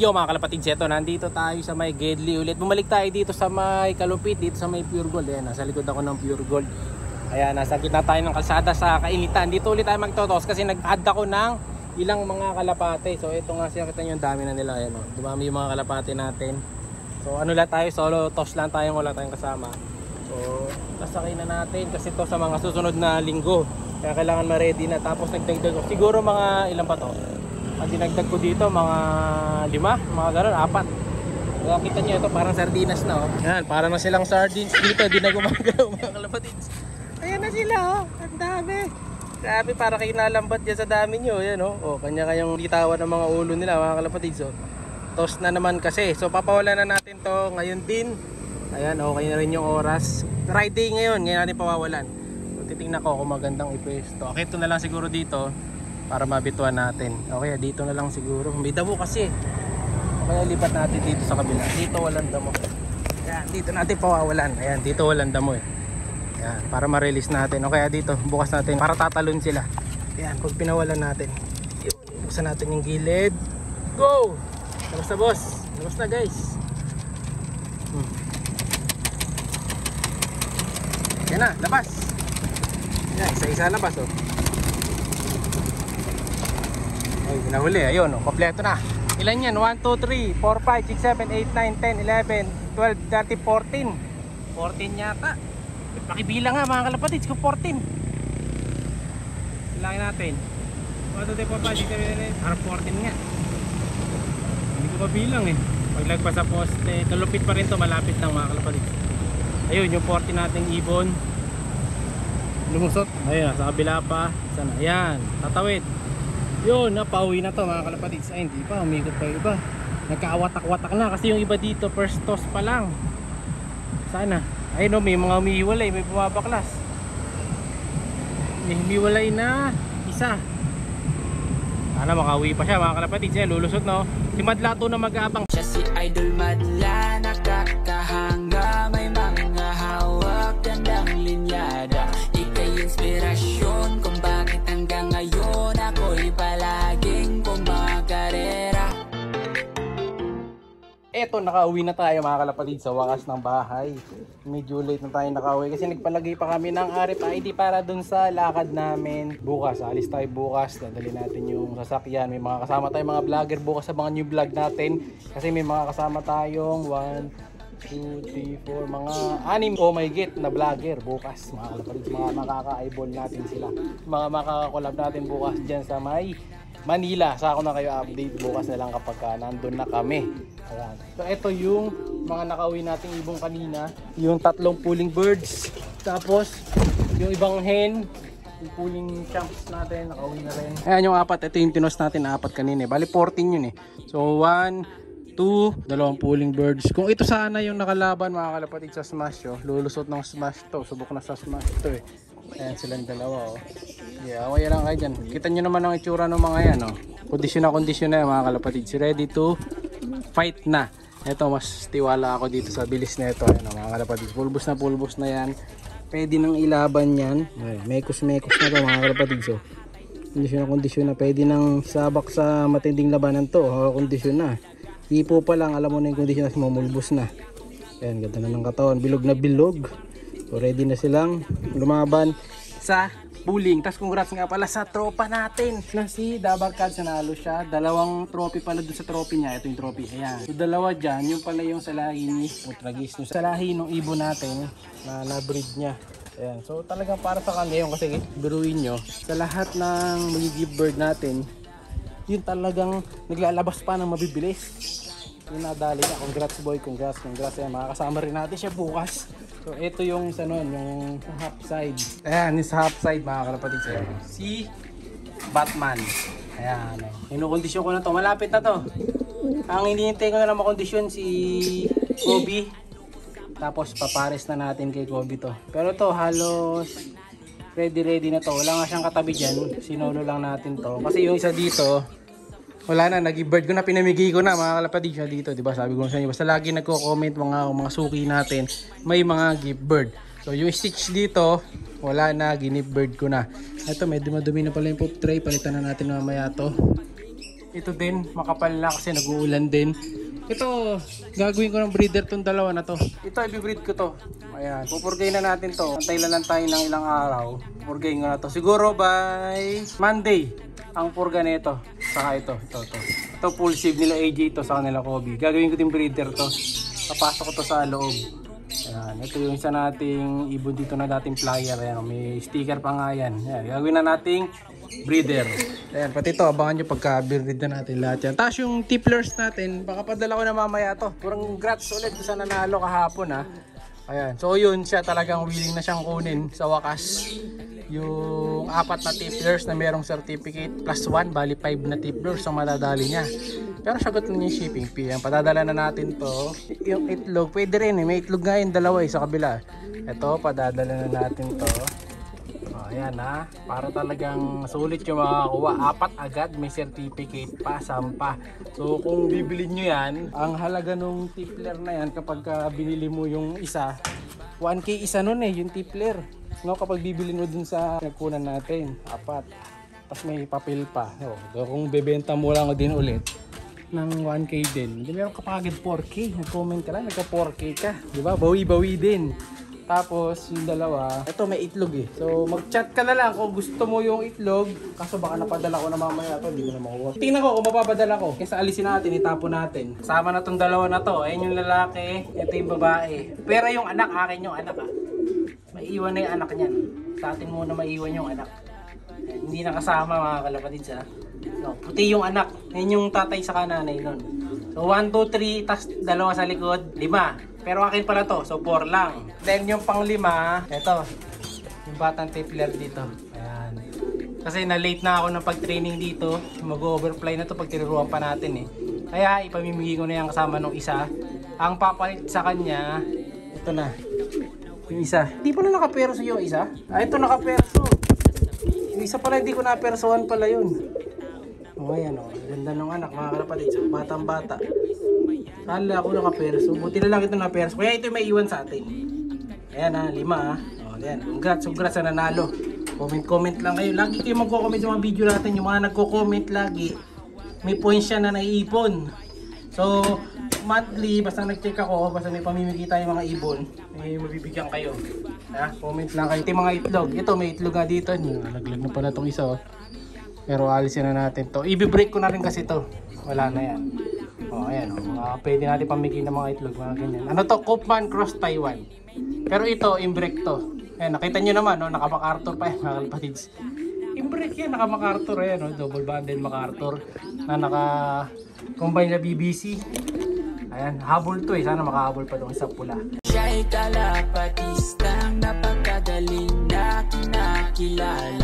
Yo mga kalapatids, eto nandito tayo sa may Gedli ulit. Bumalik tayo dito sa may Kalupit, dito sa may Pure Gold. Ayan, nasa likod ako ng Pure Gold. Ayan, nasa gitna tayo ng kalsada sa kainitan. Dito ulit tayo magtotos kasi nag-add ako ng ilang mga kalapate. So ito nga siya, kita nyo yung dami na nila. Ayan, oh. Dumami yung mga kalapate natin. So ano lang tayo, solo toss lang tayo, wala tayong kasama. So nasakay na natin kasi to sa mga susunod na linggo. Kaya kailangan ma-ready na. Tapos nagdagdag ko, siguro mga ilan pa to? Ang dinagdag ko dito mga 5, mga gano'n, 4. Kaya kita nyo ito parang sardinas na, oh. Yan, parang na silang sardines dito. Di na gumagalaw mga kalapatids. Ayan na sila, oh. Ang dami. Grabe, para kayo nalambat dyan sa dami nyo. Yan, oh. Oh, kanya-kanyang bitawan ng mga ulo nila mga kalapatids, oh. Toss na naman kasi. So papawalan na natin to ngayon din. Ayan, okay na rin yung oras. Friday ngayon natin pawawalan. So titingnan ko kung magandang ipwesto. Okay, ito na lang siguro dito para mabituan natin. Okay, dito na lang siguro. May damo kasi. Okay, lipat natin dito sa kabila. Dito walang damo. Ayan, dito natin pawawalan. Ayan, dito walang damo eh. Ayan, para ma-release natin. Okay, dito bukas natin para tatalon sila. Ayan, pag pinawalan natin. Buksan natin yung gilid. Go! Labas na boss. Labas na guys. Yan na, labas. Yan, isa-isa labas oh. Ay, hinahuli, ayun oh, kompleto na. Ilan yan? 1, 2, 3, 4, 5, 6, 7, 8, 9, 10, 11, 12, 13, 14. 14 yata. Pakibilang nga mga kalapatids kung 14. Silangin natin 1, 2, 3, 4, 5, 6, 7, 8. Parang 14 nga. Hindi ko mabilang eh. Paglagpas sa poste, kalupit pa rin to, malapit lang mga kalapatids. Ayun yung 14 nating ibon. Lumusot. Ayun, sa kabila pa. Sana, ayan, tatawid. Yun, napauwi na to mga kalapatids. Ay, hindi pa, umikot pa yung iba. Nagkaawatak-watak na kasi yung iba dito first toss pa lang. Sana. Ayun no, may mga umihiwalay, may bumabaklas. May umihiwalay na isa. Sana makauwi pa siya mga kalapatids. Yan, lulusot no. Si Madla to na mag-aabang. Siya si Idol Madla, nakakahanga, may mga hawak, gandang linyada. Ika'y inspirasyon kung bakit hanggang ngayon ako'y palaging kumakarera. Eto, nakauwi na tayo mga kalapatid sa wakas ng bahay. Medyo late na tayo nakauwi kasi nagpalagay pa kami ng RFID para dun sa lakad namin bukas. Alis tayo bukas, dadali natin yung sasakyan. May mga kasama tayong mga vlogger bukas sa mga new vlog natin. Kasi may mga kasama tayong 1, 2, 3, 4, mga 6 o may get na vlogger bukas mga kalapatid. Mga makaka-eyeball natin sila. Mga makaka-collab natin bukas dyan sa may Manila. Sa ako na kayo update bukas na lang kapag nandun na kami. Ayan. So ito yung mga nakauwi nating ibong kanina. Yung 3 pulling birds. Tapos yung ibang hen, yung pulling chumps natin nakauwi na rin. Ayan yung 4. Ito yung tinos natin na 4 kanina. Bali 14 yun eh. So 1, 2, 2 pulling birds. Kung ito sana yung nakalaban mga kalapatid sa smash oh. Lulusot ng smash to. Subok na sa smash to eh. Ayan silang dalawa oh. Yeah, okay lang kayo dyan. Kita nyo naman ang itsura ng mga yan oh. Kondisyon na yan mga kalapatid. Ready to fight na. Ito mas tiwala ako dito sa bilis na ito. Ayan oh, mga kalapatid. Pulbos na yan. Pwede nang ilaban yan. Mekos na to mga kalapatid. So, kondisyon na. Pwede nang sabak sa matinding labanan to. Kondisyon na. Hipo pa lang. Alam mo na yung kondisyon na mamulbos na. Ayan, ganda na ng katawan. Bilog na bilog. So ready na silang lumaban sa pulling. Tapos congrats nga pala sa tropa natin na si Dabarkad. Nanalo siya. 2 trophy pala dun sa trophy niya. Ito yung trophy. Ayan. So 2 dyan. Yung pala yung salahi ni Putragis. Yung salahi ng ibon natin na na-breed niya. Ayan. So talagang para sa kanya yung kasi biruin nyo. Sa lahat ng mag-give bird natin, yun talagang naglalabas pa ng mabibilis. Yung nadali na. Congrats boy. Congrats. Ayan. Makakasama rin natin siya bukas. So ito yung isa nun, yung half side. Ayan, yung sa half side mga kalapatid sa'yo. Si Batman. Ayan, kinukondisyon ko na to. Malapit na to. Ang hinihintay ko na lang makondisyon si Kobe. Tapos papares na natin kay Kobe to. Pero to halos ready na to. Wala nga siyang katabi dyan. Sinolo lang natin to. Kasi yung isa dito, wala na, nag-bird ko na, pinamigay ko na mga kalapatid siya dito, diba? Sabi ko sa inyo, basta lagi nagko-comment mga suki natin, may mga gift bird. So yung stitch dito, wala na, ginip bird ko na. Ito, medyo madumi na pala yung pop tray, palitan na natin mamaya to. Ito din, makapal na kasi nag-uulan din. Ito, gagawin ko ng breeder tong dalawa na to. Ito, i-breed ko to. Ayan, pupurgayin na natin to. Antay lang tayo ng ilang araw. Pupurgayin ko na to. Siguro by Monday, ang purga nito. Saka ito. Ito full sieve nila AJ to sa kanila Kobe. Gagawin ko din breeder to. Papasok ko to sa loob. Ayan, ito yung isa nating ibon dito na dating flyer. Ayan, may sticker pa nga yan. Ayan, gagawin na nating breeder. Ayan, pati ito, abangan nyo pagka-breed na natin lahat yan. Tapos yung tipplers natin, baka padala ko na mamaya to. Purang congrats ulit sa nanalo kahapon ha. Ayan, so yun siya talagang willing na siyang kunin sa wakas. Yung 4 na tipplers na merong certificate plus 1, bali 5 na tipplers ang madadali niya. Pero sagot na niya yung shipping fee. Yan, padadala na natin to. Yung itlog, pwede rin eh. May itlog nga yung dalawa sa kabila. Ito, padadala na natin to. Ayan ha. Para talagang sulit yung makakuha. 4 agad, may certificate pa, sampa. So kung bibili nyo yan, ang halaga nung tippler na yan kapag binili mo yung isa, 1K isa nun eh, yung tippler. No, kapag bibili mo dun sa nagpunan natin, 4. Tapos may papel pa. So, kung bebenta mo lang din ulit ng 1K din, hindi meron ka pa agad 4K. Nag-comment ka lang, nagka 4K ka. Diba? Bawi-bawi din. Tapos yung dalawa, ito may itlog eh. So mag-chat ka na lang kung gusto mo yung itlog. Kaso baka napadala ko na mamaya ito, hindi ko na makuha. Tingnan ko kung mapapadala ko. Kesa alisin natin, itapon natin. Sama na tong dalawa na to. Ayan yung lalaki, ito yung babae. Pero yung anak, akin yung anak ah. Maiiwan na yung anak niyan. Sa atin muna maiiwan yung anak. Hindi nakasama mga kalapatids ha. No, puti yung anak. Yan yung tatay sa kananay nun. So 1, 2, 3, tas dalawa sa likod, 5. Pero akin pala to, so 4 lang. Then yung pang 5, eto. Yung batang tippler dito. Ayan. Kasi na late na ako ng pag-training dito. Mag-overfly na to pag tinuruan pa natin eh. Kaya ipamimigay ko na yung kasama nung isa. Ang papalit sa kanya, ito na. Yung isa. Hindi pala nakaperso yung isa. Ito nakaperso. Yung isa pala hindi ko napersohan pala yun. O ayan o. Ganda ng anak mga kalapatid. Batang bata. Kala ako nakaperso. Buti na lang ito nakaperso. Kaya ito may iwan sa atin. Ayan ha. 5 ha. O ayan. Congrats sa nanalo. Comment lang kayo. Lagi ito yung magko-comment sa mga video natin. Yung mga nagko-comment lagi. May points siya na naiipon. So monthly, basta nag-check ako, basta may pamimigay tayo mga ibon, may mabibigyan kayo. Ha? Comment lang kayo. Ito yung mga itlog. Ito, may itlog nga dito. Nalaglag na pala itong isa. Oh. Pero alisin na natin to. I-break ko na rin kasi to. Wala na yan. O, ayan. O. Pwede natin pamigay ng mga itlog. Mga ganyan. Ano to? Koopman Cross Taiwan. Pero ito, i-break to. Ayan, nakita nyo naman, no? Naka-MacArthur pa yan, mga kalapatids. I-break yan, naka-MacArthur. Ayan, no? Double banded MacArthur. Na naka-combine na BBC. Ayan, habol to eh. Sana makahabol pa doon sa pula. Siya'y kalapatistang napakadaling na kinakilala.